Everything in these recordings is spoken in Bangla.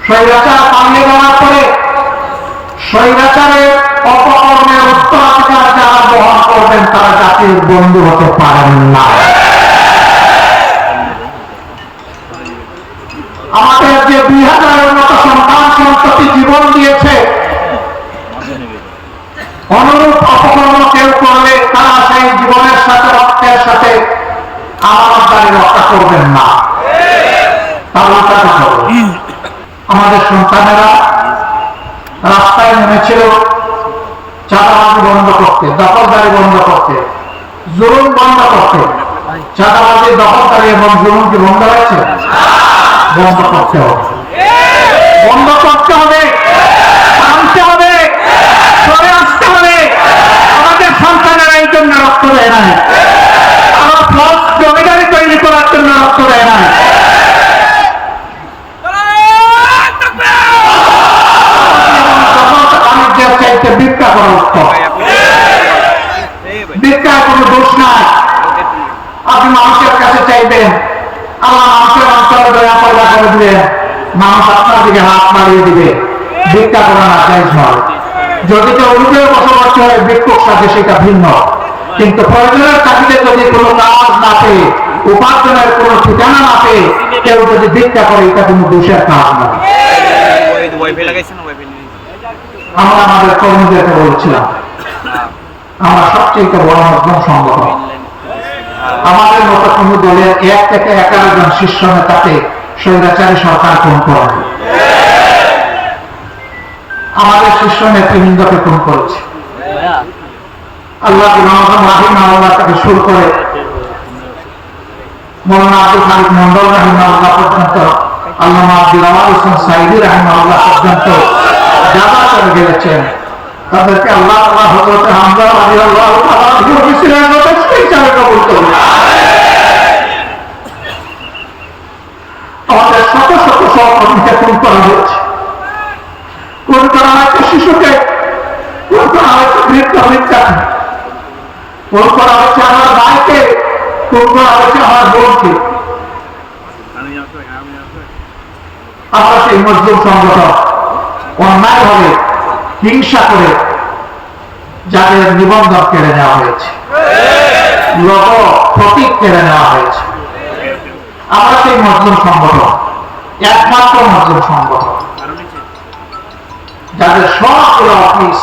স্বৈরাচার পালিয়ে যাওয়ার পরে স্বৈরাচারের অপকর্মের উত্তরাধিকার যারা বহন করবেন তারা জাতির বন্ধু হতে পারেন না। আমাদের যে 2000-এর মতো সন্তান সন্ততি জীবন দিয়েছে, অনুরূপ অপকর্ম কেউ করলে তারা সেই জীবনের সাথে রক্তের সাথে আমানতদারি রক্ষা করবেন না। আমাদের সন্তানেরা রাস্তায় নেমেছিল চাঁদাবাজি বন্ধ করতে, দখলদারি বন্ধ করতে, জুলুম বন্ধ করতে। চাঁদাবাজি, দখলদারি এবং জুলুম কি বন্ধ হয়েছে? বন্ধ করতে হবে, বন্ধ করতে হবে, থামতে হবে, সরে আসতে হবে। আমাদের সন্তানেরা এই জন্য রক্ত দেয় নাই, আমার ফ্লস জমিদারি তৈরি করার জন্য রক্ত দেয় নাই। ভিক্ষা করা উত্তম, ভিক্ষার কোনো দোষ নাই। আপনি মানুষের কাছে চাইবেন, আল্লাহ মানুষের অঞ্চলে দয়া পয়দা করে দিবেন, মানুষ আপনার দিকে হাত মারিয়ে দিবে। ভিক্ষা করা না জায়েজ নয়। যদি কেউ রূপে বসবাস করে ভিক্ষুক সাথে সেটা ভিন্ন, কিন্তু প্রয়োজনের চাকরিতে যদি কোনো কাজ না পেয়ে, উপার্জনের কোনো ঠিকানা না পেয়ে কেউ যদি ভিক্ষা করে, এটা কোনো দোষের কাজ নয়। আমরা আমাদের কর্মীদেরকে বলছিলাম, আমরা সবচেয়ে বড় মধ্যম সংগঠন। আমাদের মতো কোন দলের 1 থেকে 11 জন শীর্ষ নেতাকে স্বৈরাচারী সরকার খুন করে, আমাদের শীর্ষ নেতৃবৃন্দকে খুন করেছে। আল্লাহ রাহিমাহুল্লাহ থেকে শুরু করে মৌলানা আব্দুল খালিক মন্ডল রাহিমাহুল্লাহ পর্যন্ত, আল্লামা আব্দুল আওয়াল হোসেন সাইদি রাহিমাহুল্লাহ পর্যন্ত যারা চলে গেছেন, তাদেরকে আল্লাহ তাআলা হযরত হামজা রাদিয়াল্লাহু তাআলা হিসেবে কবুল করুন। আমাদের শত শত সহকর্মীকে খুন করা হয়েছে, খুন করা হয়েছে শিশুকে, খুন করা হয়েছে বৃদ্ধ বৃদ্ধাকে, খুন করা হয়েছে আমার ভাইকে, খুন করা হয়েছে আমার বোনকে। আমরা সেই মজলুম সংগঠন অন্যায় ভাবে হিংসা করে যাদের নিবন্ধন কেড়ে নেওয়া হয়েছে, লোক প্রতীক কেড়ে নেওয়া হয়েছে, আমরা সেই মজলুম সংগঠন, একমাত্র মজলুম সংগঠন যাদের সবগুলো অফিস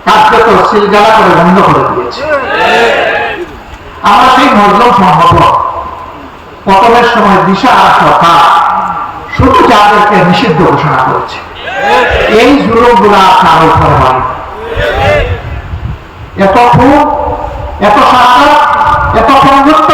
কার্যত সিলগালা করে বন্ধ করে দিয়েছে। আমরা সেই মজলুম সংগঠন পতনের সময় দিশা সরকার শুধু যাদেরকে নিষিদ্ধ ঘোষণা করেছে, এই জুলুমগুলা কারো উপরে হয়। এত খুব, এত শাসক, এত বন্ধুত্ব